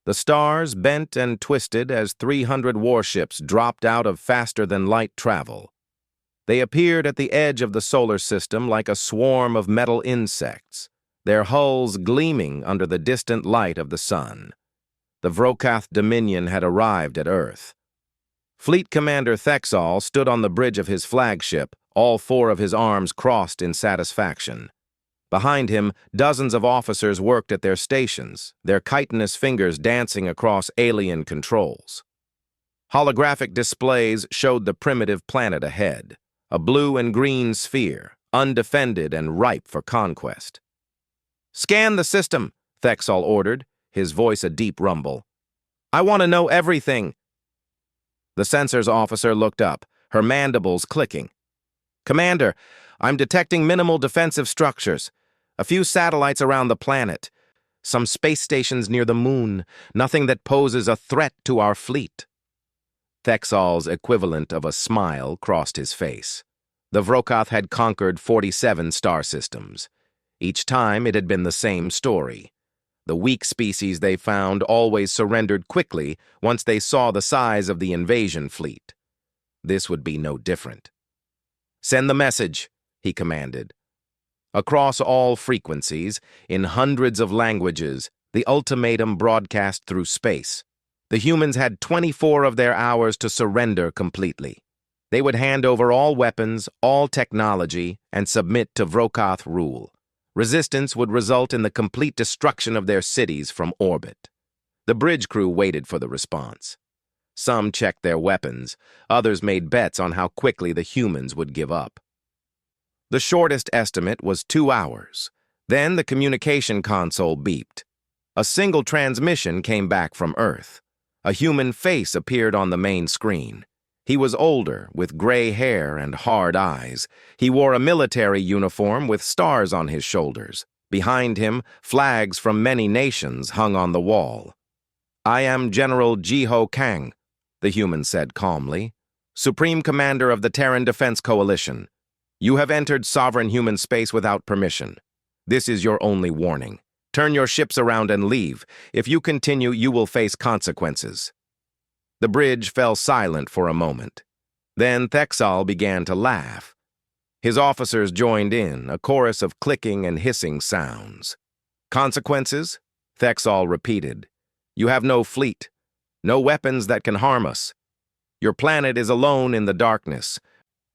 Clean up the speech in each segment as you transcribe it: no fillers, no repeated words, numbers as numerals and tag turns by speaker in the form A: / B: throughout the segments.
A: The stars bent and twisted as 300 warships dropped out of faster-than-light travel. They appeared at the edge of the solar system like a swarm of metal insects, their hulls gleaming under the distant light of the sun. The Vrokath Dominion had arrived at Earth. Fleet Commander Thexal stood on the bridge of his flagship, all four of his arms crossed in satisfaction. Behind him, dozens of officers worked at their stations, their chitinous fingers dancing across alien controls. Holographic displays showed the primitive planet ahead, a blue and green sphere, undefended and ripe for conquest. "Scan the system," Thexal ordered, his voice a deep rumble. "I want to know everything." The sensors officer looked up, her mandibles clicking. "Commander, I'm detecting minimal defensive structures. A few satellites around the planet. Some space stations near the moon. Nothing that poses a threat to our fleet." Thexal's equivalent of a smile crossed his face. The Vrokath had conquered 47 star systems. Each time it had been the same story. The weak species they found always surrendered quickly once they saw the size of the invasion fleet. This would be no different. "Send the message," he commanded. Across all frequencies, in hundreds of languages, the ultimatum broadcast through space. The humans had 24 of their hours to surrender completely. They would hand over all weapons, all technology, and submit to Vrokath rule. Resistance would result in the complete destruction of their cities from orbit. The bridge crew waited for the response. Some checked their weapons, others made bets on how quickly the humans would give up. The shortest estimate was 2 hours. Then the communication console beeped. A single transmission came back from Earth. A human face appeared on the main screen. He was older, with gray hair and hard eyes. He wore a military uniform with stars on his shoulders. Behind him, flags from many nations hung on the wall. "I am General Jiho Kang," the human said calmly, "Supreme Commander of the Terran Defense Coalition. You have entered sovereign human space without permission. This is your only warning. Turn your ships around and leave. If you continue, you will face consequences." The bridge fell silent for a moment. Then Thexal began to laugh. His officers joined in, a chorus of clicking and hissing sounds. "Consequences?" Thexal repeated. "You have no fleet, no weapons that can harm us. Your planet is alone in the darkness.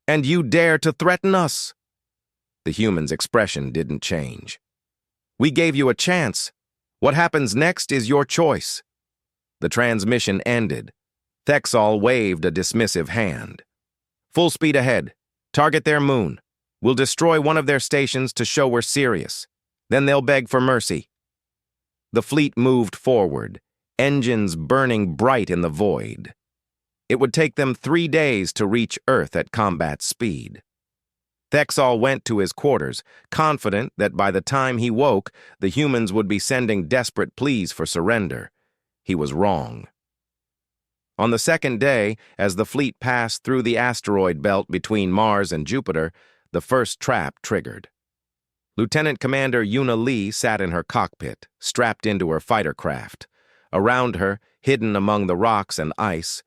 A: And you dare to threaten us?" The human's expression didn't change. "We gave you a chance. What happens next is your choice." The transmission ended. Thexal waved a dismissive hand. "Full speed ahead. Target their moon. We'll destroy one of their stations to show we're serious. Then they'll beg for mercy." The fleet moved forward, engines burning bright in the void. It would take them 3 days to reach Earth at combat speed. Thexal went to his quarters, confident that by the time he woke, the humans would be sending desperate pleas for surrender. He was wrong. On the second day, as the fleet passed through the asteroid belt between Mars and Jupiter, the first trap triggered. Lieutenant Commander Yuna Lee sat in her cockpit, strapped into her fighter craft. Around her, hidden among the rocks and ice,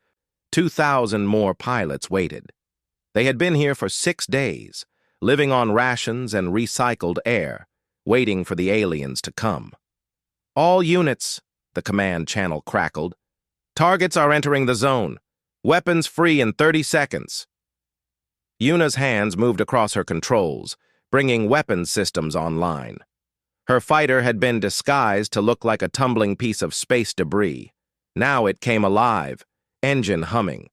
A: 2,000 more pilots waited. They had been here for 6 days, living on rations and recycled air, waiting for the aliens to come. "All units," the command channel crackled. "Targets are entering the zone. Weapons free in 30 seconds. Yuna's hands moved across her controls, bringing weapons systems online. Her fighter had been disguised to look like a tumbling piece of space debris. Now it came alive, engine humming.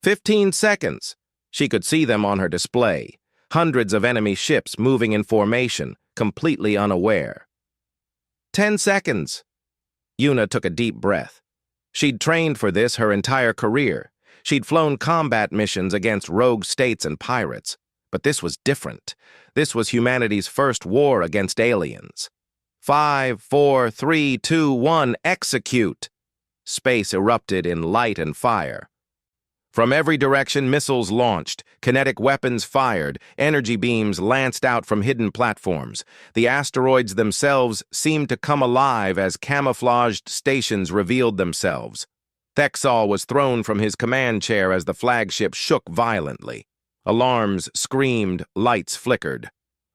A: 15 seconds. She could see them on her display. Hundreds of enemy ships moving in formation, completely unaware. 10 seconds. Yuna took a deep breath. She'd trained for this her entire career. She'd flown combat missions against rogue states and pirates. But this was different. This was humanity's first war against aliens. 5, 4, 3, 2, 1, execute! Space erupted in light and fire. From every direction, missiles launched, kinetic weapons fired, energy beams lanced out from hidden platforms. The asteroids themselves seemed to come alive as camouflaged stations revealed themselves. Thexal was thrown from his command chair as the flagship shook violently. Alarms screamed, lights flickered.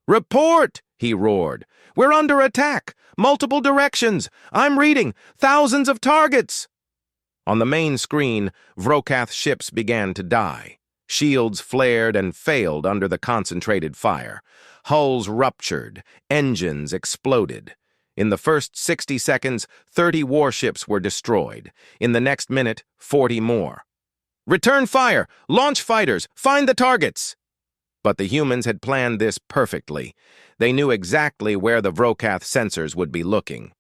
A: "Report!" he roared. "We're under attack! Multiple directions! I'm reading! Thousands of targets!" On the main screen, Vrokath ships began to die. Shields flared and failed under the concentrated fire. Hulls ruptured. Engines exploded. In the first 60 seconds, 30 warships were destroyed. In the next minute, 40 more. "Return fire! Launch fighters! Find the targets!" But the humans had planned this perfectly. They knew exactly where the Vrokath sensors would be looking.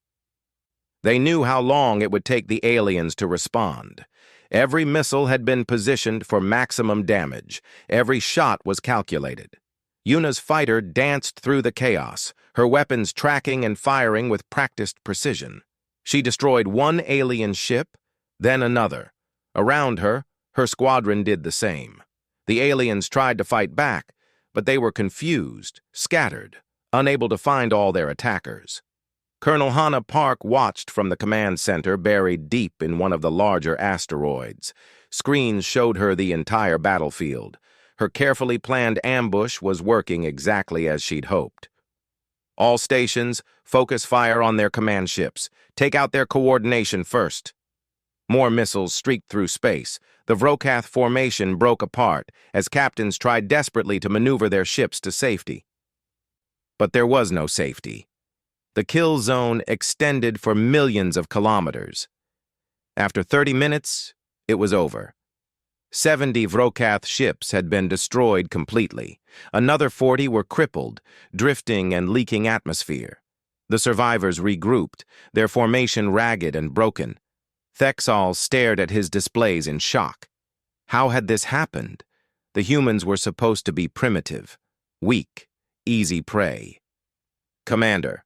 A: They knew how long it would take the aliens to respond. Every missile had been positioned for maximum damage. Every shot was calculated. Yuna's fighter danced through the chaos, her weapons tracking and firing with practiced precision. She destroyed one alien ship, then another. Around her, her squadron did the same. The aliens tried to fight back, but they were confused, scattered, unable to find all their attackers. Colonel Hannah Park watched from the command center buried deep in one of the larger asteroids. Screens showed her the entire battlefield. Her carefully planned ambush was working exactly as she'd hoped. "All stations, focus fire on their command ships. Take out their coordination first." More missiles streaked through space. The Vrokath formation broke apart as captains tried desperately to maneuver their ships to safety. But there was no safety. The kill zone extended for millions of kilometers. After 30 minutes, it was over. 70 Vrokath ships had been destroyed completely. Another 40 were crippled, drifting and leaking atmosphere. The survivors regrouped, their formation ragged and broken. Thexal stared at his displays in shock. How had this happened? The humans were supposed to be primitive, weak, easy prey. "Commander,"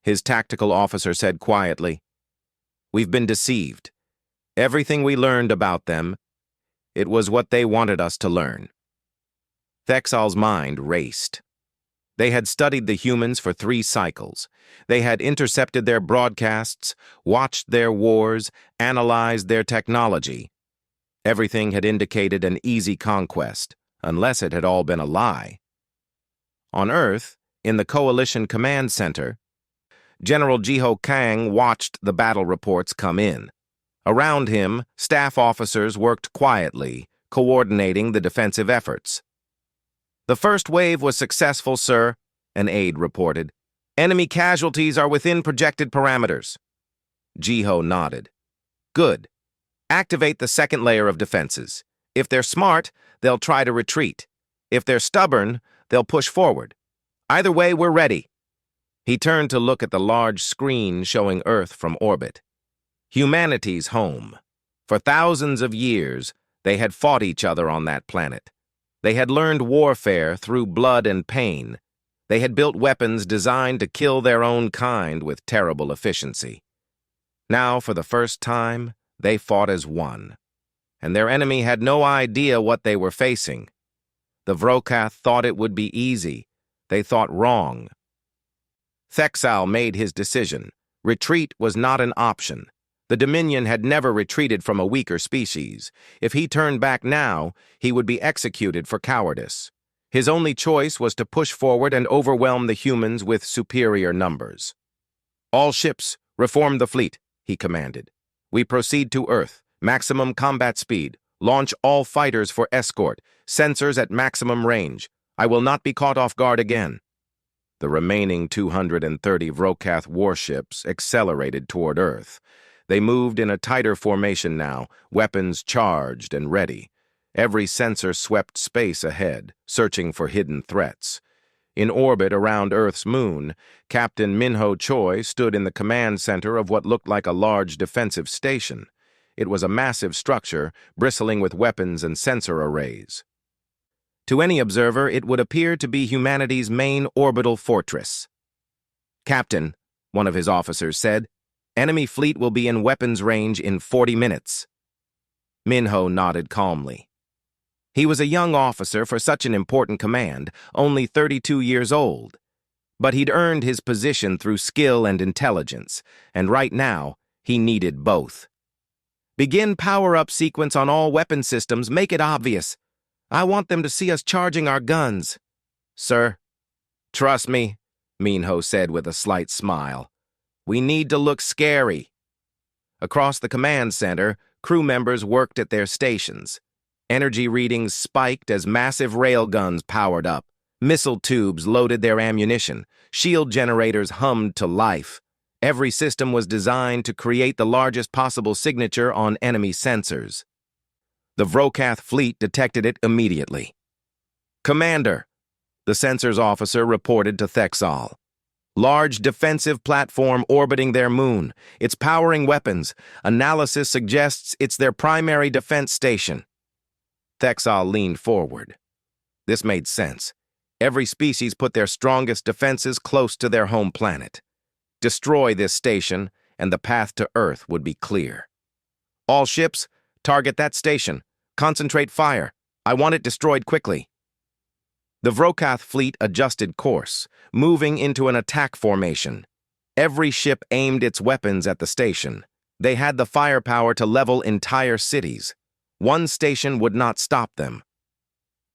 A: his tactical officer said quietly, "we've been deceived. Everything we learned about them, it was what they wanted us to learn." Thexal's mind raced. They had studied the humans for 3 cycles. They had intercepted their broadcasts, watched their wars, analyzed their technology. Everything had indicated an easy conquest, unless it had all been a lie. On Earth, in the Coalition Command Center, General Jiho Kang watched the battle reports come in. Around him, staff officers worked quietly, coordinating the defensive efforts. "The first wave was successful, sir," an aide reported. "Enemy casualties are within projected parameters." Jiho nodded. "Good. Activate the second layer of defenses. If they're smart, they'll try to retreat. If they're stubborn, they'll push forward. Either way, we're ready." He turned to look at the large screen showing Earth from orbit. Humanity's home. For thousands of years, they had fought each other on that planet. They had learned warfare through blood and pain. They had built weapons designed to kill their own kind with terrible efficiency. Now, for the first time, they fought as one. And their enemy had no idea what they were facing. The Vrokath thought it would be easy. They thought wrong. Thexal made his decision. Retreat was not an option. The Dominion had never retreated from a weaker species. If he turned back now, he would be executed for cowardice. His only choice was to push forward and overwhelm the humans with superior numbers. "All ships, reform the fleet," he commanded. "We proceed to Earth. Maximum combat speed. Launch all fighters for escort. Sensors at maximum range. I will not be caught off guard again." The remaining 230 Vrokath warships accelerated toward Earth. They moved in a tighter formation now, weapons charged and ready. Every sensor swept space ahead, searching for hidden threats. In orbit around Earth's moon, Captain Minho Choi stood in the command center of what looked like a large defensive station. It was a massive structure, bristling with weapons and sensor arrays. To any observer, it would appear to be humanity's main orbital fortress. "Captain," one of his officers said, "enemy fleet will be in weapons range in 40 minutes." Minho nodded calmly. He was a young officer for such an important command, only 32 years old. But he'd earned his position through skill and intelligence, and right now, he needed both. Begin power-up sequence on all weapon systems, make it obvious. I want them to see us charging our guns. Sir, trust me, Minho said with a slight smile. We need to look scary. Across the command center, crew members worked at their stations. Energy readings spiked as massive railguns powered up. Missile tubes loaded their ammunition. Shield generators hummed to life. Every system was designed to create the largest possible signature on enemy sensors. The Vrokath fleet detected it immediately. Commander, the sensors officer reported to Thexal. Large defensive platform orbiting their moon. It's powering weapons. Analysis suggests it's their primary defense station. Thexal leaned forward. This made sense. Every species put their strongest defenses close to their home planet. Destroy this station, and the path to Earth would be clear. All ships, target that station. Concentrate fire. I want it destroyed quickly. The Vrokath fleet adjusted course, moving into an attack formation. Every ship aimed its weapons at the station. They had the firepower to level entire cities. One station would not stop them.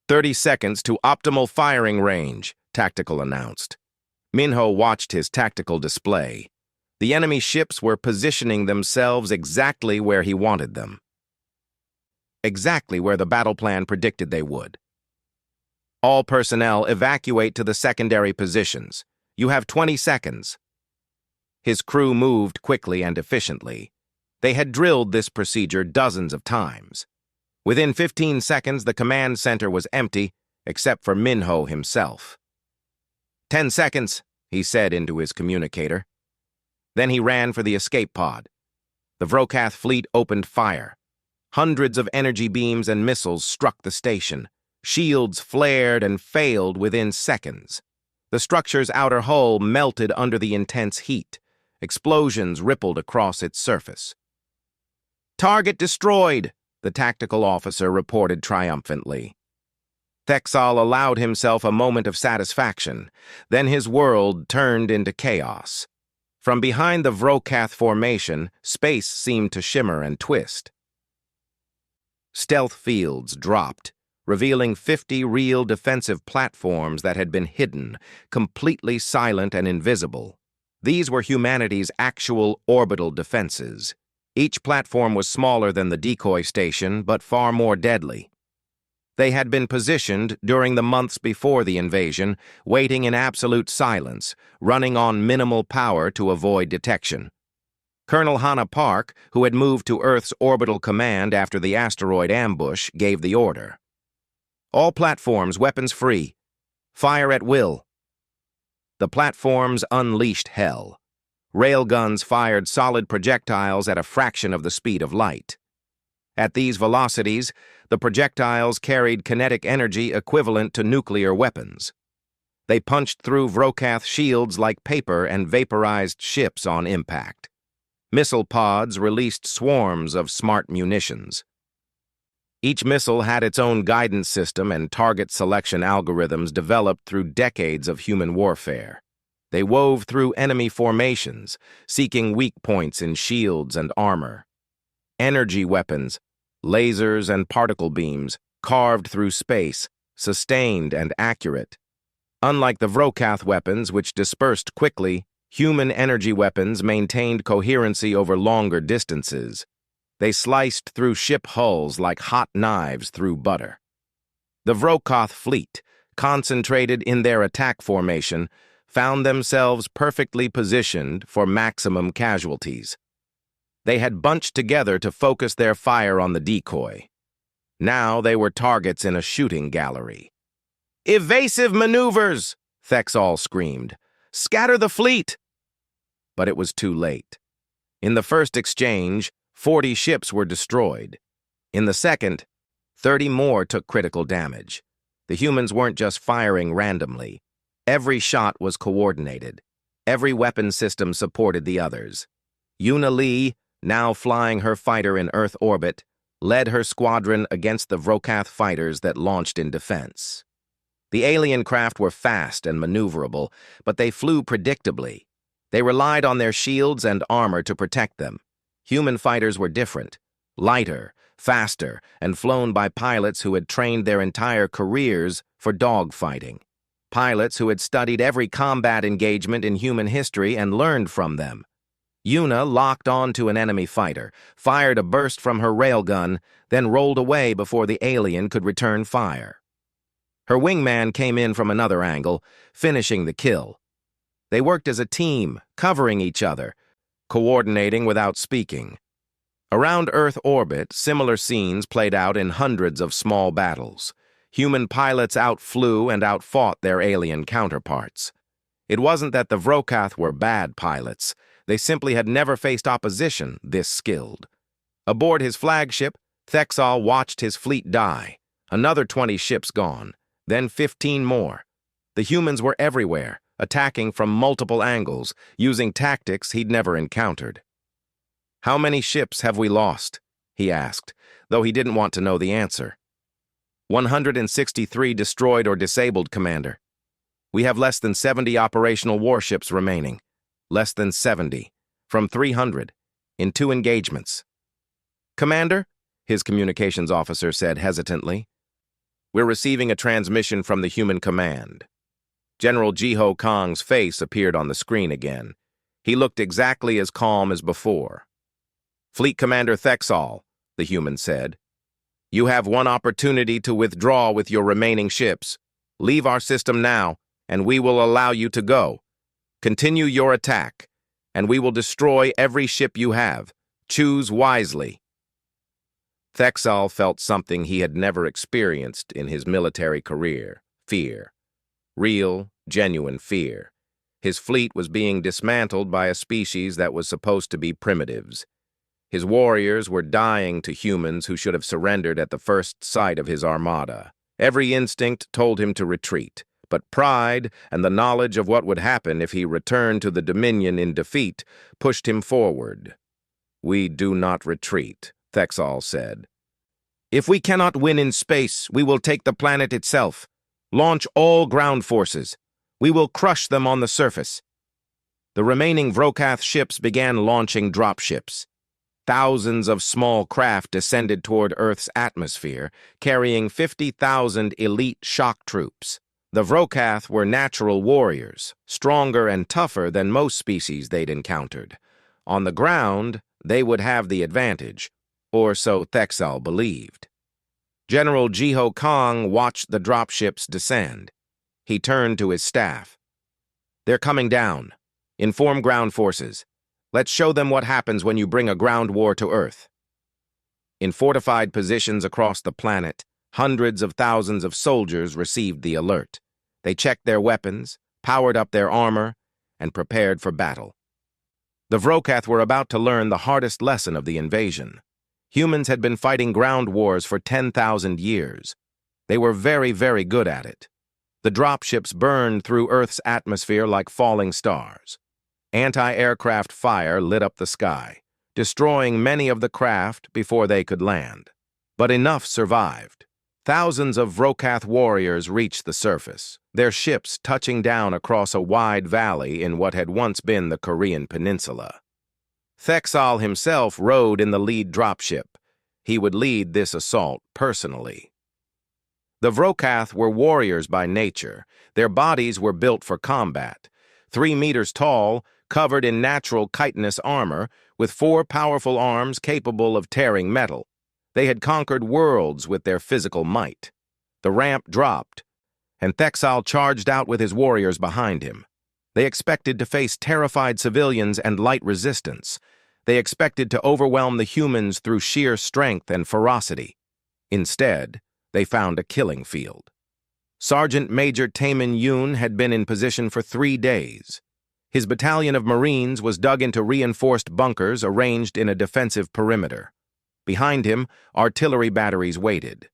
A: 30 seconds to optimal firing range, Tactical announced. Minho watched his tactical display. The enemy ships were positioning themselves exactly where he wanted them. Exactly where the battle plan predicted they would. All personnel evacuate to the secondary positions. You have 20 seconds. His crew moved quickly and efficiently. They had drilled this procedure dozens of times. Within 15 seconds, the command center was empty, except for Minho himself. 10 seconds, he said into his communicator. Then he ran for the escape pod. The Vrokath fleet opened fire. Hundreds of energy beams and missiles struck the station. Shields flared and failed within seconds. The structure's outer hull melted under the intense heat. Explosions rippled across its surface. Target destroyed, the tactical officer reported triumphantly. Thexal allowed himself a moment of satisfaction. Then his world turned into chaos. From behind the Vrokath formation, space seemed to shimmer and twist. Stealth fields dropped, revealing 50 real defensive platforms that had been hidden, completely silent and invisible. These were humanity's actual orbital defenses. Each platform was smaller than the decoy station, but far more deadly. They had been positioned during the months before the invasion, waiting in absolute silence, running on minimal power to avoid detection. Colonel Hannah Park, who had moved to Earth's orbital command after the asteroid ambush, gave the order. All platforms weapons free. Fire at will. The platforms unleashed hell. Railguns fired solid projectiles at a fraction of the speed of light. At these velocities, the projectiles carried kinetic energy equivalent to nuclear weapons. They punched through Vrokath shields like paper and vaporized ships on impact. Missile pods released swarms of smart munitions. Each missile had its own guidance system and target selection algorithms developed through decades of human warfare. They wove through enemy formations, seeking weak points in shields and armor. Energy weapons, lasers and particle beams, carved through space, sustained and accurate. Unlike the Vrokath weapons, which dispersed quickly, human energy weapons maintained coherency over longer distances. They sliced through ship hulls like hot knives through butter. The Vrokath fleet, concentrated in their attack formation, found themselves perfectly positioned for maximum casualties. They had bunched together to focus their fire on the decoy. Now they were targets in a shooting gallery. "Evasive maneuvers!" Thexal screamed. "Scatter the fleet!" But it was too late. In the first exchange, 40 ships were destroyed. In the second, 30 more took critical damage. The humans weren't just firing randomly. Every shot was coordinated. Every weapon system supported the others. Una Lee, now flying her fighter in Earth orbit, led her squadron against the Vrokath fighters that launched in defense. The alien craft were fast and maneuverable, but they flew predictably. They relied on their shields and armor to protect them. Human fighters were different, lighter, faster, and flown by pilots who had trained their entire careers for dogfighting. Pilots who had studied every combat engagement in human history and learned from them. Yuna locked onto an enemy fighter, fired a burst from her railgun, then rolled away before the alien could return fire. Her wingman came in from another angle, finishing the kill. They worked as a team, covering each other, coordinating without speaking. Around Earth orbit, similar scenes played out in hundreds of small battles. Human pilots outflew and outfought their alien counterparts. It wasn't that the Vrokath were bad pilots. They simply had never faced opposition this skilled. Aboard his flagship, Thexal watched his fleet die. Another 20 ships gone, then 15 more. The humans were everywhere, attacking from multiple angles, using tactics he'd never encountered. "How many ships have we lost?" he asked, though he didn't want to know the answer. 163 destroyed or disabled, Commander. We have less than 70 operational warships remaining. Less than 70, from 300, in 2 engagements. "Commander," his communications officer said hesitantly, "we're receiving a transmission from the human command." General Jiho Kong's face appeared on the screen again. He looked exactly as calm as before. "Fleet Commander Thexal," the human said, "you have one opportunity to withdraw with your remaining ships. Leave our system now, and we will allow you to go. Continue your attack, and we will destroy every ship you have. Choose wisely." Thexal felt something he had never experienced in his military career: fear. Real, genuine fear. His fleet was being dismantled by a species that was supposed to be primitives. His warriors were dying to humans who should have surrendered at the first sight of his armada. Every instinct told him to retreat, but pride and the knowledge of what would happen if he returned to the Dominion in defeat pushed him forward. "We do not retreat," Thexal said. "If we cannot win in space, we will take the planet itself. Launch all ground forces. We will crush them on the surface." The remaining Vrokath ships began launching dropships. Thousands of small craft descended toward Earth's atmosphere, carrying 50,000 elite shock troops. The Vrokath were natural warriors, stronger and tougher than most species they'd encountered. On the ground, they would have the advantage, or so Thexal believed. General Jiho Kong watched the dropships descend. He turned to his staff. "They're coming down. Inform ground forces. Let's show them what happens when you bring a ground war to Earth." In fortified positions across the planet, hundreds of thousands of soldiers received the alert. They checked their weapons, powered up their armor, and prepared for battle. The Vrokath were about to learn the hardest lesson of the invasion. Humans had been fighting ground wars for 10,000 years. They were very, very good at it. The dropships burned through Earth's atmosphere like falling stars. Anti-aircraft fire lit up the sky, destroying many of the craft before they could land. But enough survived. Thousands of Vrokath warriors reached the surface, their ships touching down across a wide valley in what had once been the Korean peninsula. Thexal himself rode in the lead dropship. He would lead this assault personally. The Vrokath were warriors by nature. Their bodies were built for combat. 3 meters tall, covered in natural chitinous armor, with 4 powerful arms capable of tearing metal. They had conquered worlds with their physical might. The ramp dropped, and Thexal charged out with his warriors behind him. They expected to face terrified civilians and light resistance. They expected to overwhelm the humans through sheer strength and ferocity. Instead, they found a killing field. Sergeant Major Taemin Yoon had been in position for 3 days. His battalion of Marines was dug into reinforced bunkers arranged in a defensive perimeter. Behind him, artillery batteries waited.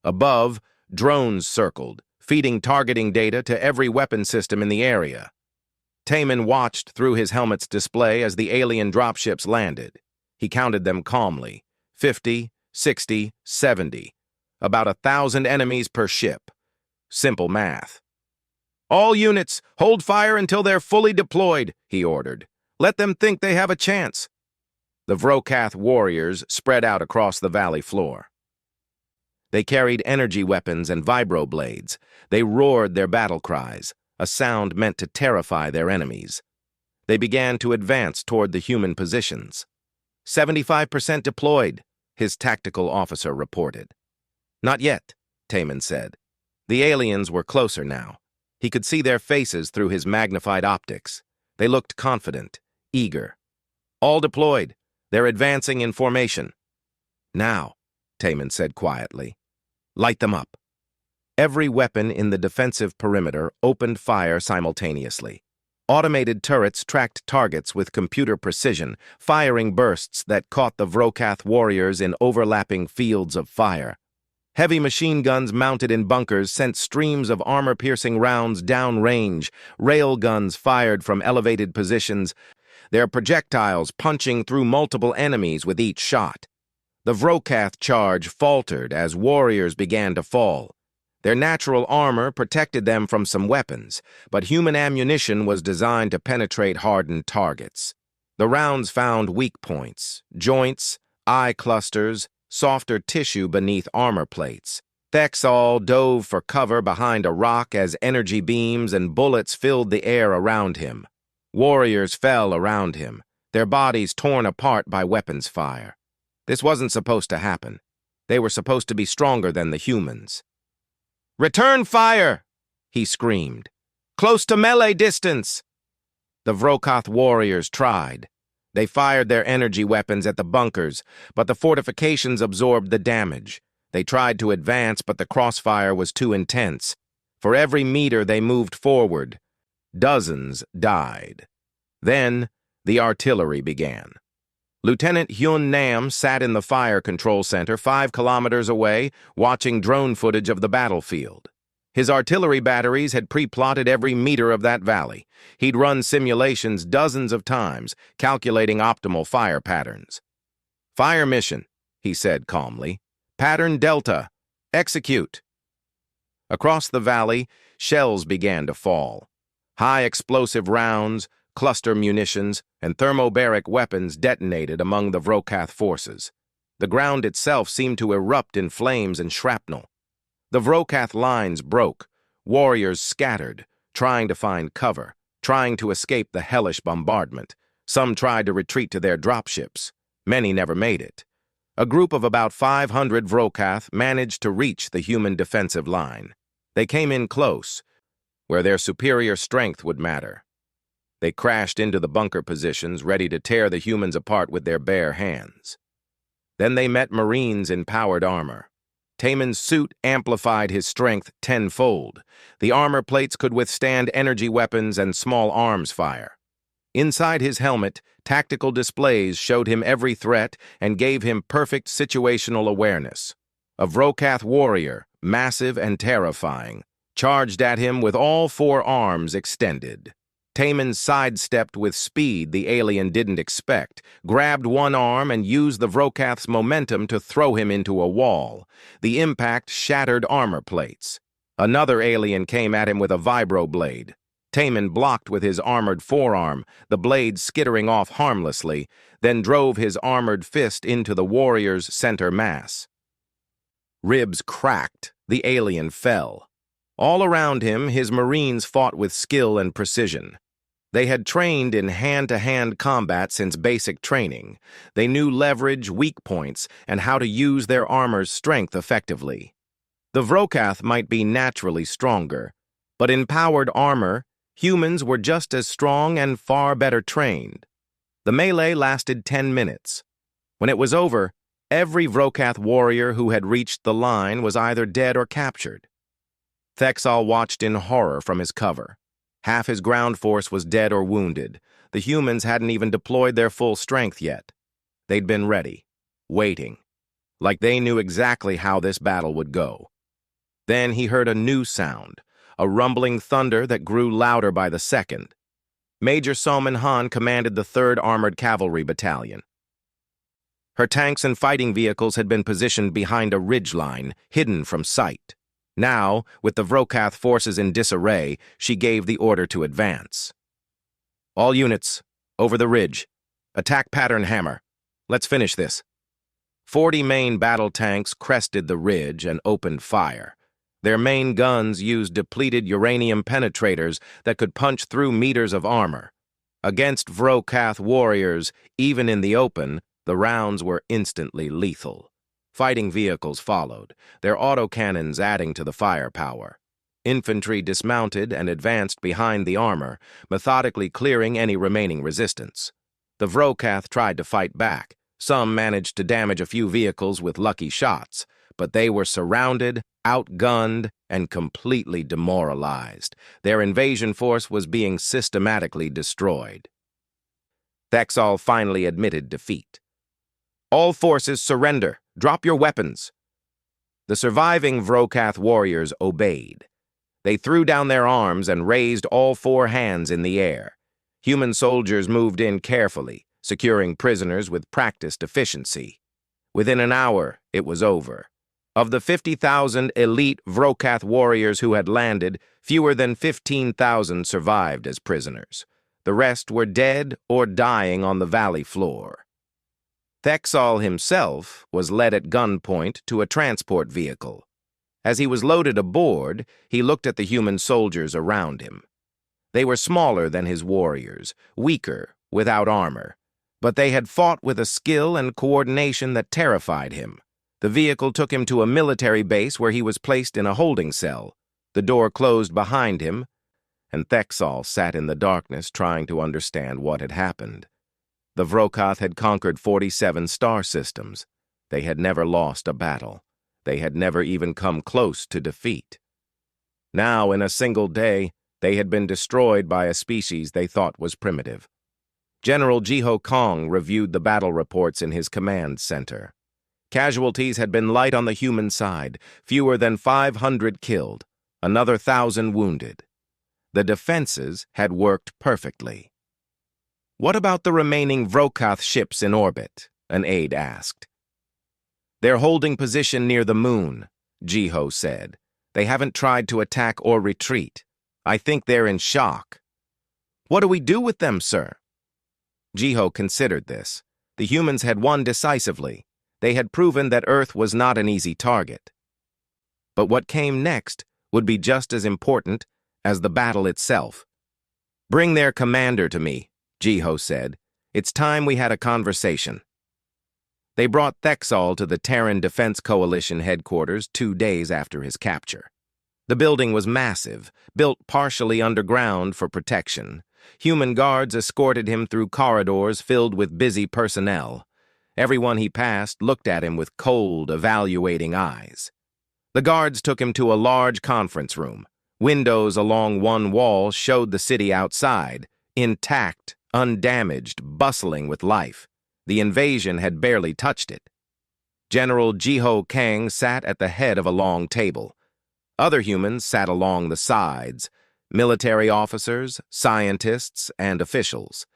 A: Above, drones circled, feeding targeting data to every weapon system in the area. Taemin watched through his helmet's display as the alien dropships landed. He counted them calmly: 50, 60, 70. About 1,000 enemies per ship. Simple math. "All units, hold fire until they're fully deployed," he ordered. "Let them think they have a chance." The Vrokath warriors spread out across the valley floor. They carried energy weapons and vibroblades. They roared their battle cries, a sound meant to terrify their enemies. They began to advance toward the human positions. 75% deployed, his tactical officer reported. "Not yet," Taman said. The aliens were closer now. He could see their faces through his magnified optics. They looked confident, eager. "All deployed. They're advancing in formation." "Now," Taman said quietly, "light them up." Every weapon in the defensive perimeter opened fire simultaneously. Automated turrets tracked targets with computer precision, firing bursts that caught the Vrokath warriors in overlapping fields of fire. Heavy machine guns mounted in bunkers sent streams of armor-piercing rounds downrange. Rail guns fired from elevated positions, their projectiles punching through multiple enemies with each shot. The Vrokath charge faltered as warriors began to fall. Their natural armor protected them from some weapons, but human ammunition was designed to penetrate hardened targets. The rounds found weak points, joints, eye clusters, softer tissue beneath armor plates. Thexal dove for cover behind a rock as energy beams and bullets filled the air around him. Warriors fell around him, their bodies torn apart by weapons fire. This wasn't supposed to happen. They were supposed to be stronger than the humans. "Return fire!" he screamed. "Close to melee distance!" The Vrokath warriors tried. They fired their energy weapons at the bunkers, but the fortifications absorbed the damage. They tried to advance, but the crossfire was too intense. For every meter they moved forward, dozens died. Then the artillery began. Lieutenant Hyun Nam sat in the fire control center 5 kilometers away, watching drone footage of the battlefield. His artillery batteries had pre-plotted every meter of that valley. He'd run simulations dozens of times, calculating optimal fire patterns. "Fire mission," he said calmly. "Pattern Delta. Execute." Across the valley, shells began to fall. High explosive rounds, cluster munitions, and thermobaric weapons detonated among the Vrokath forces. The ground itself seemed to erupt in flames and shrapnel. The Vrokath lines broke, warriors scattered, trying to find cover, trying to escape the hellish bombardment. Some tried to retreat to their dropships. Many never made it. A group of about 500 Vrokath managed to reach the human defensive line. They came in close, where their superior strength would matter. They crashed into the bunker positions, ready to tear the humans apart with their bare hands. Then they met Marines in powered armor. Taman's suit amplified his strength tenfold. The armor plates could withstand energy weapons and small arms fire. Inside his helmet, tactical displays showed him every threat and gave him perfect situational awareness. A Vrokath warrior, massive and terrifying, charged at him with all 4 arms extended. Taman sidestepped with speed the alien didn't expect, grabbed one arm and used the Vrokath's momentum to throw him into a wall. The impact shattered armor plates. Another alien came at him with a vibroblade. Taman blocked with his armored forearm, the blade skittering off harmlessly, then drove his armored fist into the warrior's center mass. Ribs cracked. The alien fell. All around him, his Marines fought with skill and precision. They had trained in hand-to-hand combat since basic training. They knew leverage, weak points, and how to use their armor's strength effectively. The Vrokath might be naturally stronger, but in powered armor, humans were just as strong and far better trained. The melee lasted 10 minutes. When it was over, every Vrokath warrior who had reached the line was either dead or captured. Thexal watched in horror from his cover. Half his ground force was dead or wounded. The humans hadn't even deployed their full strength yet. They'd been ready, waiting, like they knew exactly how this battle would go. Then he heard a new sound, a rumbling thunder that grew louder by the second. Major Soman Han commanded the 3rd Armored Cavalry Battalion. Her tanks and fighting vehicles had been positioned behind a ridgeline, hidden from sight. Now, with the Vrokath forces in disarray, she gave the order to advance. All units, over the ridge. Attack pattern hammer. Let's finish this. 40 main battle tanks crested the ridge and opened fire. Their main guns used depleted uranium penetrators that could punch through meters of armor. Against Vrokath warriors, even in the open, the rounds were instantly lethal. Fighting vehicles followed, their autocannons adding to the firepower. Infantry dismounted and advanced behind the armor, methodically clearing any remaining resistance. The Vrokath tried to fight back. Some managed to damage a few vehicles with lucky shots, but they were surrounded, outgunned, and completely demoralized. Their invasion force was being systematically destroyed. Thexol finally admitted defeat. All forces surrender. Drop your weapons. The surviving Vrokath warriors obeyed. They threw down their arms and raised all 4 hands in the air. Human soldiers moved in carefully, securing prisoners with practiced efficiency. Within an hour, it was over. Of the 50,000 elite Vrokath warriors who had landed, fewer than 15,000 survived as prisoners. The rest were dead or dying on the valley floor. Thexol himself was led at gunpoint to a transport vehicle. As he was loaded aboard, he looked at the human soldiers around him. They were smaller than his warriors, weaker, without armor, but they had fought with a skill and coordination that terrified him. The vehicle took him to a military base where he was placed in a holding cell. The door closed behind him, and Thexol sat in the darkness trying to understand what had happened. The Vrokath had conquered 47 star systems. They had never lost a battle. They had never even come close to defeat. Now, in a single day, they had been destroyed by a species they thought was primitive. General Jiho Kong reviewed the battle reports in his command center. Casualties had been light on the human side, fewer than 500 killed, another 1,000 wounded. The defenses had worked perfectly. "What about the remaining Vrokath ships in orbit?" an aide asked. "They're holding position near the moon," Jiho said. "They haven't tried to attack or retreat. I think they're in shock." "What do we do with them, sir?" Jiho considered this. The humans had won decisively. They had proven that Earth was not an easy target. But what came next would be just as important as the battle itself. "Bring their commander to me," Jiho said. "It's time we had a conversation." They brought Thexol to the Terran Defense Coalition headquarters 2 days after his capture. The building was massive, built partially underground for protection. Human guards escorted him through corridors filled with busy personnel. Everyone he passed looked at him with cold, evaluating eyes. The guards took him to a large conference room. Windows along one wall showed the city outside, intact, undamaged, bustling with life. The invasion had barely touched it. General Jiho Kang sat at the head of a long table. Other humans sat along the sides, military officers, scientists, and officials.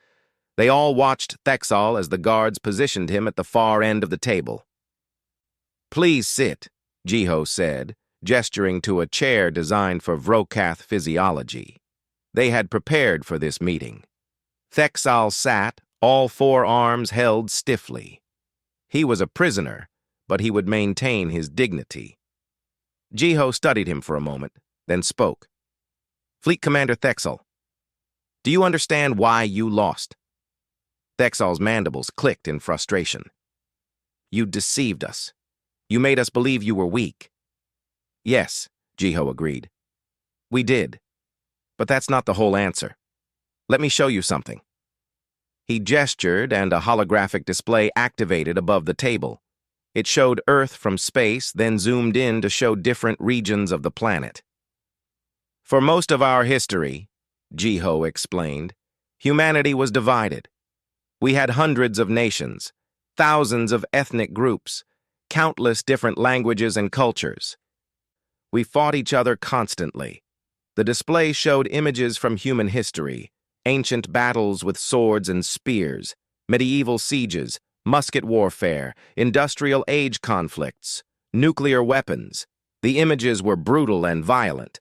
A: They all watched Thexol as the guards positioned him at the far end of the table. "Please sit," Jiho said, gesturing to a chair designed for Vrokath physiology. They had prepared for this meeting. Thexol sat, all 4 arms held stiffly. He was a prisoner, but he would maintain his dignity. Jiho studied him for a moment, then spoke. "Fleet Commander Thexol, do you understand why you lost?" Thexol's mandibles clicked in frustration. "You deceived us. You made us believe you were weak." "Yes," Jiho agreed. "We did. But that's not the whole answer. Let me show you something." He gestured, and a holographic display activated above the table. It showed Earth from space, then zoomed in to show different regions of the planet. "For most of our history," Jiho explained, "humanity was divided. We had hundreds of nations, thousands of ethnic groups, countless different languages and cultures. We fought each other constantly. The display showed images from human history, ancient battles with swords and spears, medieval sieges, musket warfare, industrial age conflicts, nuclear weapons. The images were brutal and violent.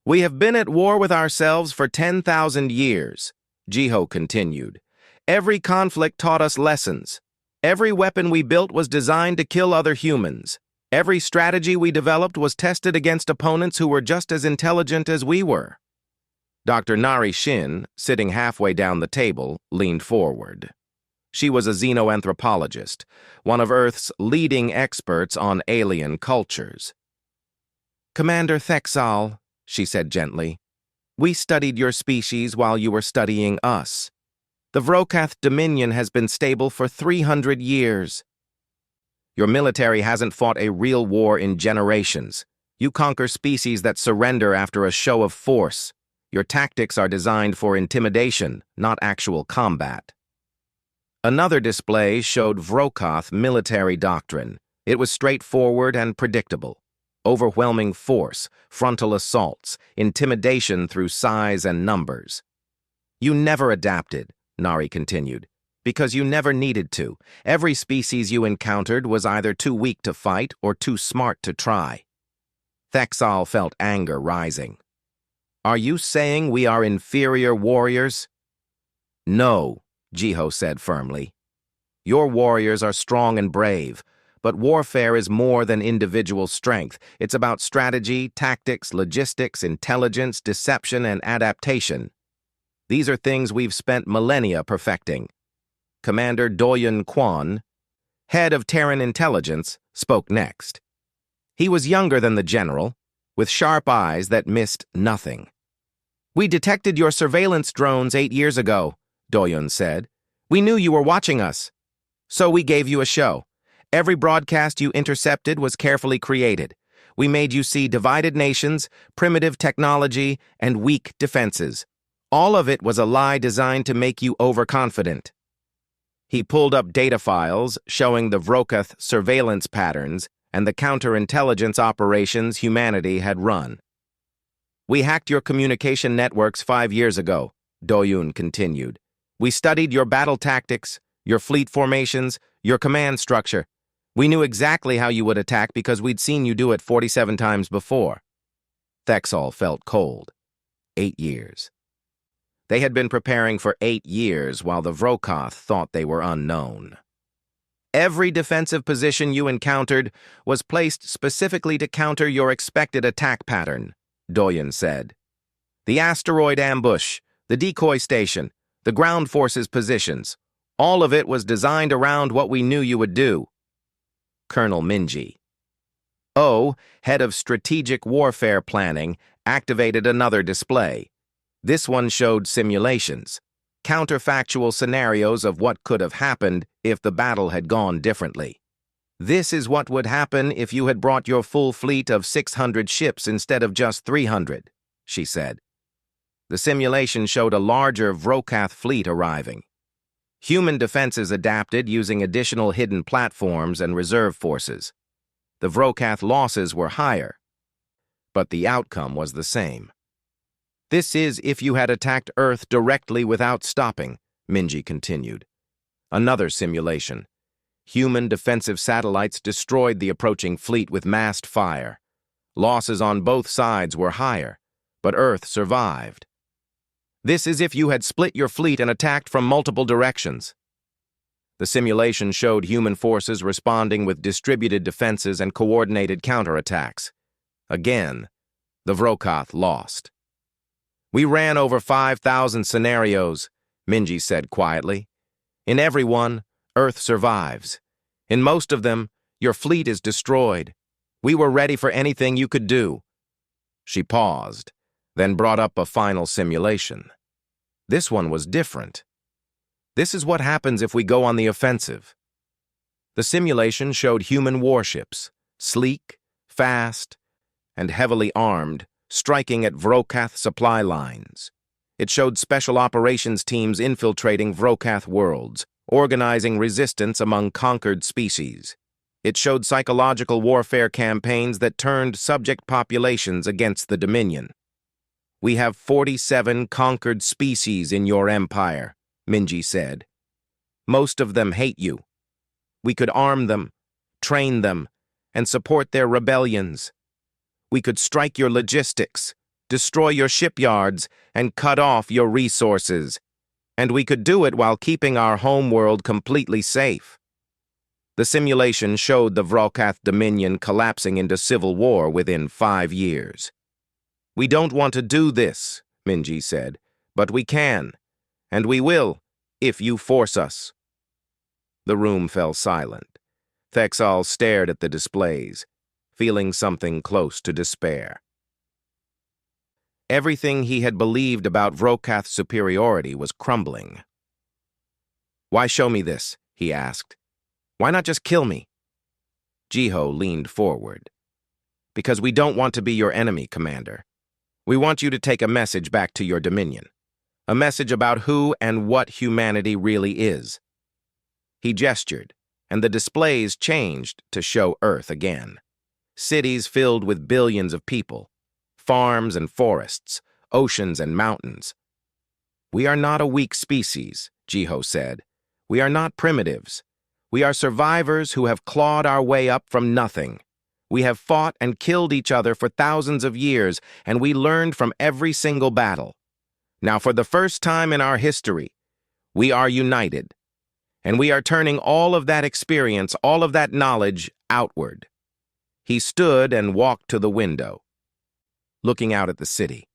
A: "We have been at war with ourselves for 10,000 years," Jiho continued. "Every conflict taught us lessons. Every weapon we built was designed to kill other humans. Every strategy we developed was tested against opponents who were just as intelligent as we were." Dr. Narration, sitting halfway down the table, leaned forward. She was a xenoanthropologist, one of Earth's leading experts on alien cultures. "Commander Thexal," she said gently, "we studied your species while you were studying us. The Vrokath Dominion has been stable for 300 years. Your military hasn't fought a real war in generations. You conquer species that surrender after a show of force. Your tactics are designed for intimidation, not actual combat." Another display showed Vrokath military doctrine. It was straightforward and predictable. Overwhelming force, frontal assaults, intimidation through size and numbers. "You never adapted," Nari continued, "because you never needed to. Every species you encountered was either too weak to fight or too smart to try." Thexal felt anger rising. "Are you saying we are inferior warriors?" "No," Jiho said firmly. "Your warriors are strong and brave, but warfare is more than individual strength. It's about strategy, tactics, logistics, intelligence, deception, and adaptation. These are things we've spent millennia perfecting." Commander Doyun Quan, head of Terran intelligence, spoke next. He was younger than the general, with sharp eyes that missed nothing. "We detected your surveillance drones 8 years ago," Doyun said. "We knew you were watching us. So we gave you a show. Every broadcast you intercepted was carefully created. We made you see divided nations, primitive technology, and weak defenses. All of it was a lie designed to make you overconfident." He pulled up data files showing the Vrokath surveillance patterns and the counterintelligence operations humanity had run. "We hacked your communication networks 5 years ago," Doyun continued. "We studied your battle tactics, your fleet formations, your command structure. We knew exactly how you would attack because we'd seen you do it 47 times before." Thexal felt cold. 8 years. They had been preparing for 8 years while the Vrokath thought they were unknown. "Every defensive position you encountered was placed specifically to counter your expected attack pattern," Doyun said. "The asteroid ambush, the decoy station, the ground forces positions, all of it was designed around what we knew you would do." Colonel Minji, head of strategic warfare planning, activated another display. This one showed simulations, counterfactual scenarios of what could have happened if the battle had gone differently. "This is what would happen if you had brought your full fleet of 600 ships instead of just 300, she said. The simulation showed a larger Vrokath fleet arriving. Human defenses adapted using additional hidden platforms and reserve forces. The Vrokath losses were higher, but the outcome was the same. "This is if you had attacked Earth directly without stopping," Minji continued. Another simulation. Human defensive satellites destroyed the approaching fleet with massed fire. Losses on both sides were higher, but Earth survived. "This is if you had split your fleet and attacked from multiple directions." The simulation showed human forces responding with distributed defenses and coordinated counterattacks. Again, the Vrokath lost. "We ran over 5,000 scenarios," Minji said quietly. "In every one, Earth survives. In most of them, your fleet is destroyed. We were ready for anything you could do." She paused, then brought up a final simulation. This one was different. "This is what happens if we go on the offensive." The simulation showed human warships, sleek, fast, and heavily armed, striking at Vrokath supply lines. It showed special operations teams infiltrating Vrokath worlds, organizing resistance among conquered species. It showed psychological warfare campaigns that turned subject populations against the Dominion. "We have 47 conquered species in your empire," Minji said. "Most of them hate you. We could arm them, train them, and support their rebellions. We could strike your logistics, destroy your shipyards, and cut off your resources. And we could do it while keeping our homeworld completely safe. The simulation showed the Vrolcath Dominion collapsing into civil war within 5 years. We don't want to do this, Minji said, but we can, and we will, if you force us. The room fell silent. Thexal stared at the displays, feeling something close to despair. Everything he had believed about Vrolcath's superiority was crumbling. "Why show me this?" he asked. "Why not just kill me?" Jiho leaned forward. "Because we don't want to be your enemy, Commander. We want you to take a message back to your Dominion. A message about who and what humanity really is." He gestured, and the displays changed to show Earth again. Cities filled with billions of people, farms and forests, oceans and mountains. "We are not a weak species," Jiho said. "We are not primitives. We are survivors who have clawed our way up from nothing. We have fought and killed each other for thousands of years, and we learned from every single battle. Now, for the first time in our history, we are united, and we are turning all of that experience, all of that knowledge, outward." He stood and walked to the window, looking out at the city.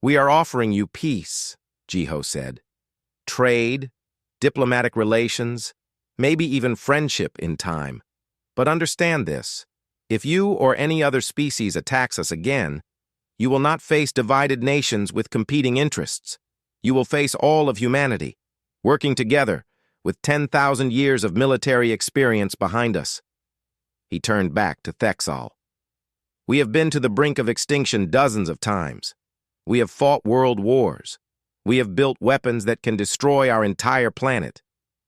A: "We are offering you peace," Jiho said. "Trade, diplomatic relations, maybe even friendship in time. But understand this. If you or any other species attacks us again, you will not face divided nations with competing interests. You will face all of humanity, working together, with 10,000 years of military experience behind us." He turned back to Thexal. "We have been to the brink of extinction dozens of times. We have fought world wars. We have built weapons that can destroy our entire planet.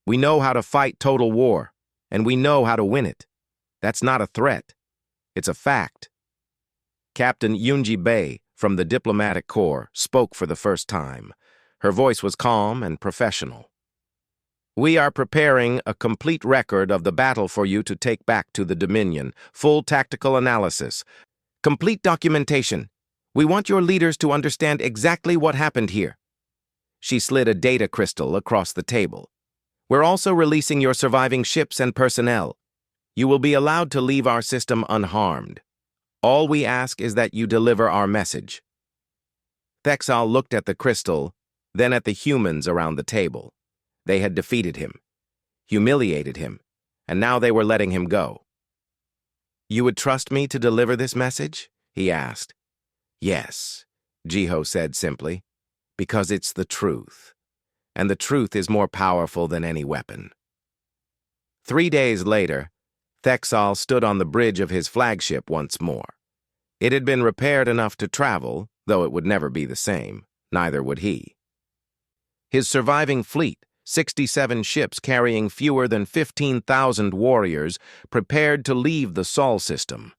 A: We know how to fight total war, and we know how to win it. That's not a threat. It's a fact." Captain Yunji Bei, from the Diplomatic Corps, spoke for the first time. Her voice was calm and professional. "We are preparing a complete record of the battle for you to take back to the Dominion, full tactical analysis, complete documentation. We want your leaders to understand exactly what happened here." She slid a data crystal across the table. "We're also releasing your surviving ships and personnel. You will be allowed to leave our system unharmed. All we ask is that you deliver our message." Thexal looked at the crystal, then at the humans around the table. They had defeated him, humiliated him, and now they were letting him go. "You would trust me to deliver this message?" he asked. "Yes," Jiho said simply, "because it's the truth. And the truth is more powerful than any weapon." 3 days later, Thexal stood on the bridge of his flagship once more. It had been repaired enough to travel, though it would never be the same. Neither would he. His surviving fleet, 67 ships carrying fewer than 15,000 warriors, prepared to leave the Sol system.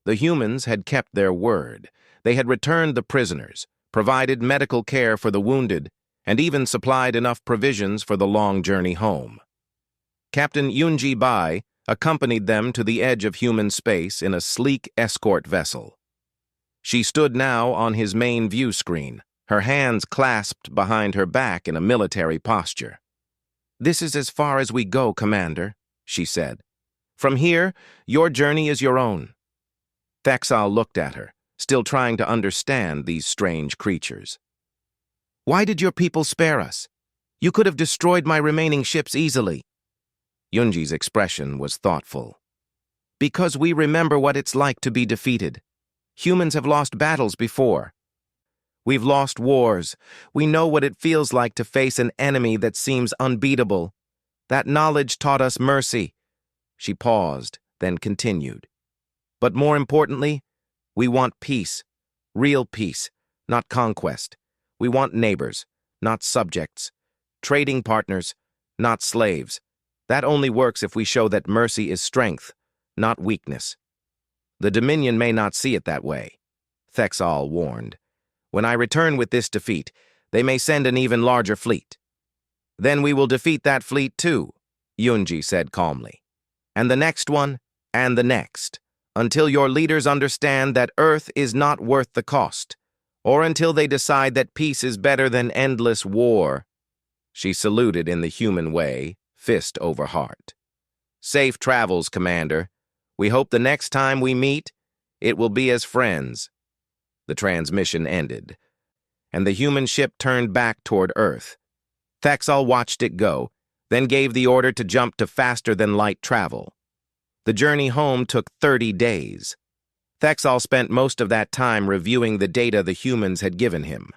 A: The humans had kept their word. They had returned the prisoners, provided medical care for the wounded, and even supplied enough provisions for the long journey home. Captain Yunji Bai accompanied them to the edge of human space in a sleek escort vessel. She stood now on his main view screen, her hands clasped behind her back in a military posture. "This is as far as we go, Commander," she said. "From here, your journey is your own." Thexal looked at her, still trying to understand these strange creatures. "Why did your people spare us? You could have destroyed my remaining ships easily." Yunji's expression was thoughtful. "Because we remember what it's like to be defeated. Humans have lost battles before. We've lost wars. We know what it feels like to face an enemy that seems unbeatable. That knowledge taught us mercy." She paused, then continued. "But more importantly, we want peace. Real peace, not conquest. We want neighbors, not subjects. Trading partners, not slaves. That only works if we show that mercy is strength, not weakness. The Dominion may not see it that way," Thexal warned. "When I return with this defeat, they may send an even larger fleet." "Then we will defeat that fleet too," Yunji said calmly. and the next one, and the next, until your leaders understand that Earth is not worth the cost, or until they decide that peace is better than endless war." She saluted in the human way, fist over heart. "Safe travels, Commander. We hope the next time we meet, it will be as friends." The transmission ended, and the human ship turned back toward Earth. Thexal watched it go, then gave the order to jump to faster-than-light travel. The journey home took 30 days. Thexal spent most of that time reviewing the data the humans had given him.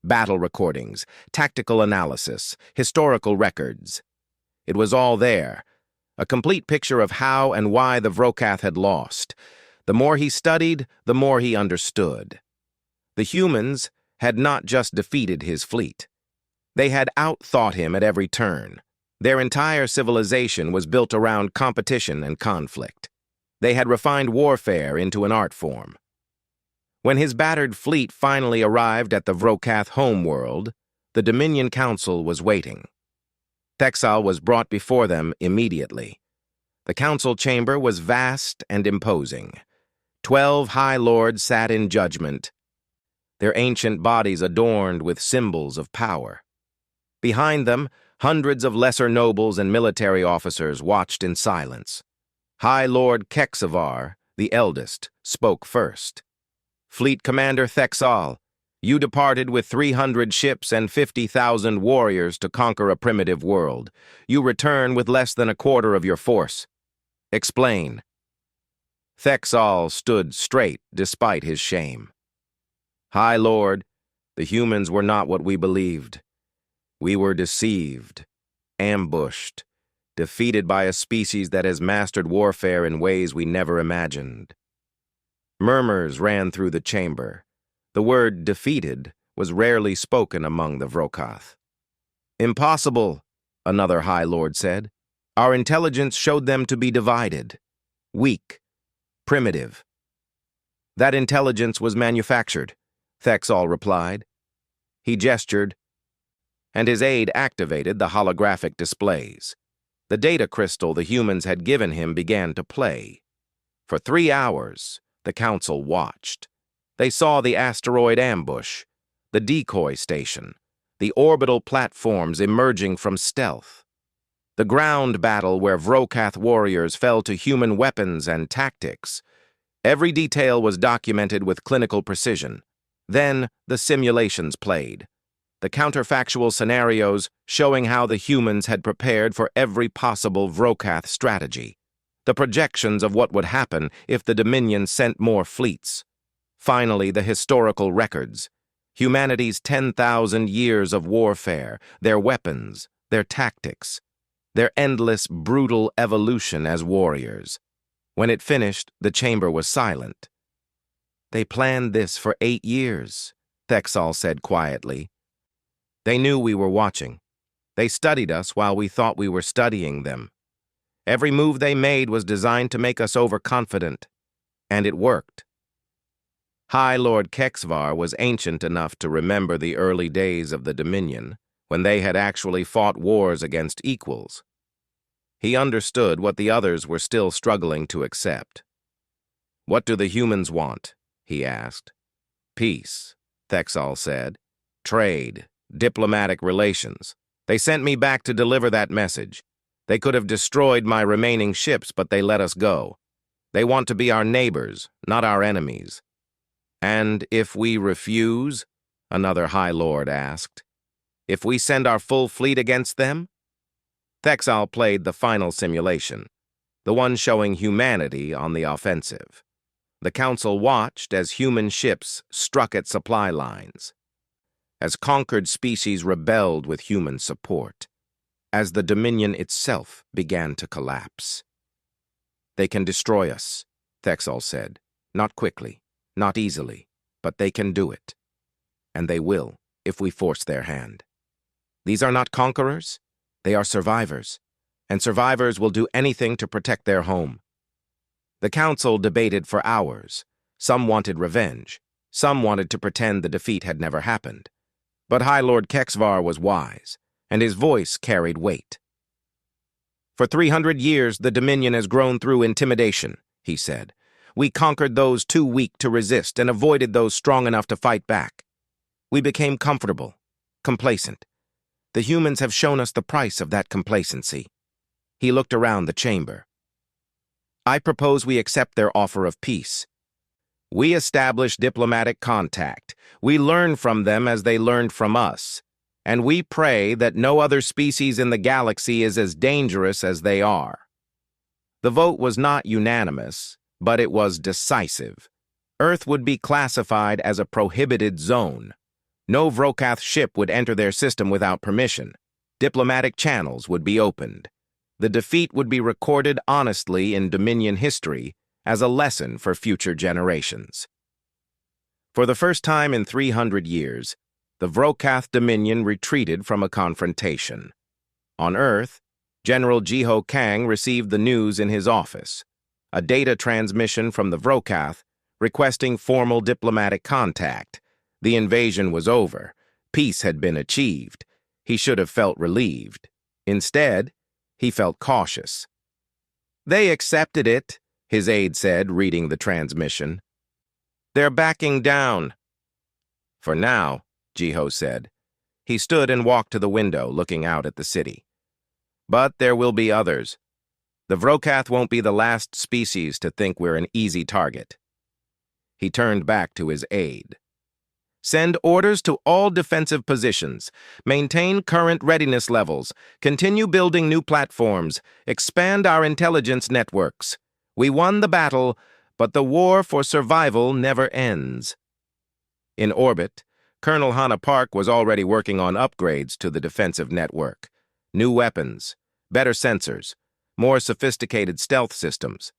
A: Battle recordings, tactical analysis, historical records. It was all there, a complete picture of how and why the Vrokath had lost. The more he studied, the more he understood. The humans had not just defeated his fleet. They had outthought him at every turn. Their entire civilization was built around competition and conflict. They had refined warfare into an art form. When his battered fleet finally arrived at the Vrokath homeworld, the Dominion Council was waiting. Thexal was brought before them immediately. The council chamber was vast and imposing. 12 High Lords sat in judgment, their ancient bodies adorned with symbols of power. Behind them, hundreds of lesser nobles and military officers watched in silence. High Lord Kexavar, the eldest, spoke first. "Fleet Commander Thexal, you departed with 300 ships and 50,000 warriors to conquer a primitive world. You return with less than a quarter of your force. Explain." Thexal stood straight despite his shame. "High Lord, the humans were not what we believed. We were deceived, ambushed, defeated by a species that has mastered warfare in ways we never imagined." Murmurs ran through the chamber. The word defeated was rarely spoken among the Vrokath. "Impossible," another High Lord said. "Our intelligence showed them to be divided, weak, primitive." "That intelligence was manufactured," Thexal replied. He gestured, and his aide activated the holographic displays. The data crystal the humans had given him began to play. For 3 hours, the council watched. They saw the asteroid ambush, the decoy station, the orbital platforms emerging from stealth, the ground battle where Vrokath warriors fell to human weapons and tactics. Every detail was documented with clinical precision. Then the simulations played, the counterfactual scenarios showing how the humans had prepared for every possible Vrokath strategy, the projections of what would happen if the Dominion sent more fleets. Finally, the historical records, humanity's 10,000 years of warfare, their weapons, their tactics, their endless, brutal evolution as warriors. When it finished, the chamber was silent. "They planned this for 8 years, Thexal said quietly. "They knew we were watching. They studied us while we thought we were studying them. Every move they made was designed to make us overconfident, and it worked." High Lord Kexvar was ancient enough to remember the early days of the Dominion, when they had actually fought wars against equals. He understood what the others were still struggling to accept. "What do the humans want?" he asked. "Peace," Thexal said. "Trade, diplomatic relations. They sent me back to deliver that message. They could have destroyed my remaining ships, but they let us go. They want to be our neighbors, not our enemies." "And if we refuse?" another High Lord asked. "If we send our full fleet against them?" Thexal played the final simulation, the one showing humanity on the offensive. The council watched as human ships struck at supply lines, as conquered species rebelled with human support, as the Dominion itself began to collapse. "They can destroy us," Thexal said. "Not quickly, not easily, but they can do it. And they will, if we force their hand. These are not conquerors, they are survivors, and survivors will do anything to protect their home." The council debated for hours. Some wanted revenge. Some wanted to pretend the defeat had never happened. But High Lord Kexvar was wise, and his voice carried weight. For 300 years, the Dominion has grown through intimidation, he said. We conquered those too weak to resist and avoided those strong enough to fight back. We became comfortable, complacent. The humans have shown us the price of that complacency. He looked around the chamber. I propose we accept their offer of peace. We establish diplomatic contact. We learn from them as they learned from us. And we pray that no other species in the galaxy is as dangerous as they are. The vote was not unanimous, but it was decisive. Earth would be classified as a prohibited zone. No Vrokath ship would enter their system without permission. Diplomatic channels would be opened. The defeat would be recorded honestly in Dominion history as a lesson for future generations. For the first time in 300 years, the Vrokath Dominion retreated from a confrontation. On Earth, General Jiho Kang received the news in his office, a data transmission from the Vrokath requesting formal diplomatic contact. The invasion was over. Peace had been achieved. He should have felt relieved. Instead, he felt cautious. They accepted it, his aide said, reading the transmission. They're backing down. For now, Jiho said. He stood and walked to the window, looking out at the city. But there will be others. The Vrokath won't be the last species to think we're an easy target. He turned back to his aide. Send orders to all defensive positions. Maintain current readiness levels. Continue building new platforms. Expand our intelligence networks. We won the battle, but the war for survival never ends. In orbit, Colonel Hannah Park was already working on upgrades to the defensive network. New weapons, better sensors, more sophisticated stealth systems.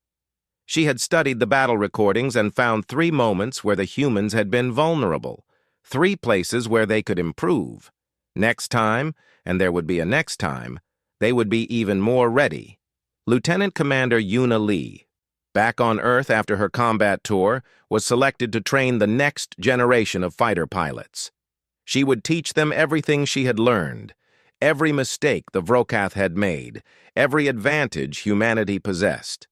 A: She had studied the battle recordings and found 3 moments where the humans had been vulnerable. 3 places where they could improve. Next time, and there would be a next time, they would be even more ready. Lieutenant Commander Yuna Lee, back on Earth after her combat tour, was selected to train the next generation of fighter pilots. She would teach them everything she had learned, every mistake the Vrokath had made, every advantage humanity possessed.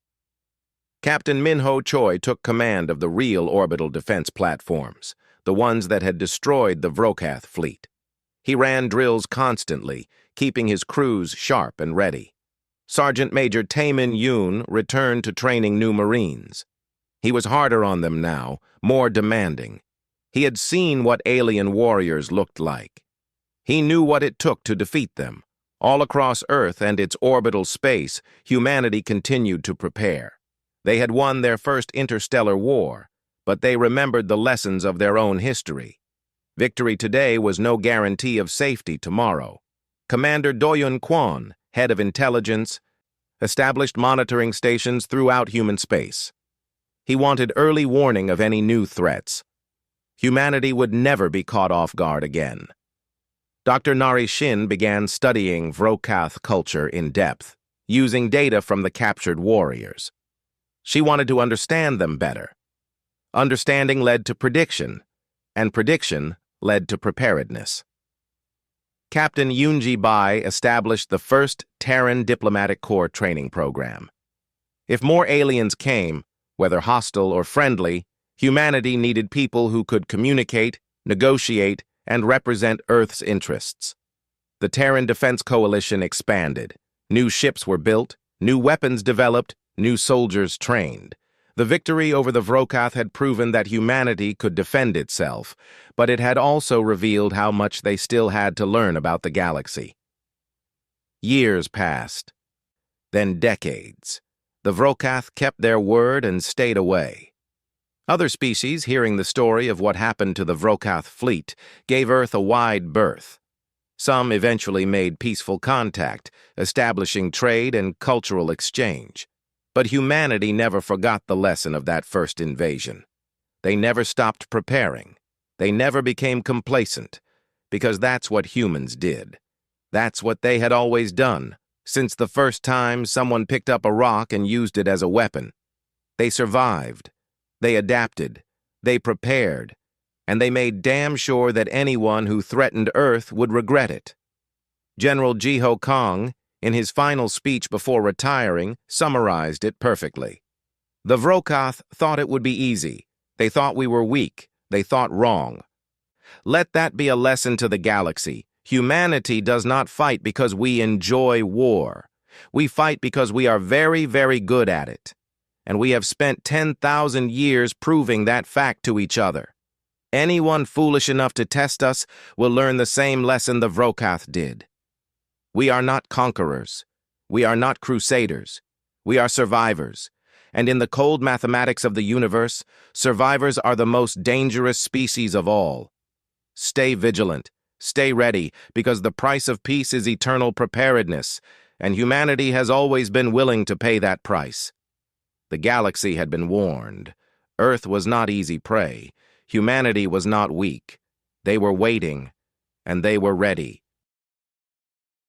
A: Captain Minho Choi took command of the real orbital defense platforms, the ones that had destroyed the Vrokath fleet. He ran drills constantly, keeping his crews sharp and ready. Sergeant Major Taemin Yoon returned to training new Marines. He was harder on them now, more demanding. He had seen what alien warriors looked like. He knew what it took to defeat them. All across Earth and its orbital space, humanity continued to prepare. They had won their first interstellar war, but they remembered the lessons of their own history. Victory today was no guarantee of safety tomorrow. Commander Doyun Kwon, head of intelligence, established monitoring stations throughout human space. He wanted early warning of any new threats. Humanity would never be caught off guard again. Dr. Narration began studying Vrokath culture in depth, using data from the captured warriors. She wanted to understand them better. Understanding led to prediction, and prediction led to preparedness. Captain Yoonji Bai established the first Terran Diplomatic Corps training program. If more aliens came, whether hostile or friendly, humanity needed people who could communicate, negotiate, and represent Earth's interests. The Terran Defense Coalition expanded. New ships were built, new weapons developed, new soldiers trained. The victory over the Vrokath had proven that humanity could defend itself, but it had also revealed how much they still had to learn about the galaxy. Years passed, then decades. The Vrokath kept their word and stayed away. Other species, hearing the story of what happened to the Vrokath fleet, gave Earth a wide berth. Some eventually made peaceful contact, establishing trade and cultural exchange. But humanity never forgot the lesson of that first invasion. They never stopped preparing. They never became complacent, because that's what humans did. That's what they had always done, since the first time someone picked up a rock and used it as a weapon. They survived. They adapted. They prepared. And they made damn sure that anyone who threatened Earth would regret it. General Jiho Kang, in his final speech before retiring, summarized it perfectly. The Vrokoth thought it would be easy. They thought we were weak. They thought wrong. Let that be a lesson to the galaxy. Humanity does not fight because we enjoy war. We fight because we are very, very good at it. And we have spent 10,000 years proving that fact to each other. Anyone foolish enough to test us will learn the same lesson the Vrokoth did. We are not conquerors. We are not crusaders. We are survivors. And in the cold mathematics of the universe, survivors are the most dangerous species of all. Stay vigilant. Stay ready, because the price of peace is eternal preparedness, and humanity has always been willing to pay that price. The galaxy had been warned. Earth was not easy prey. Humanity was not weak. They were waiting, and they were ready.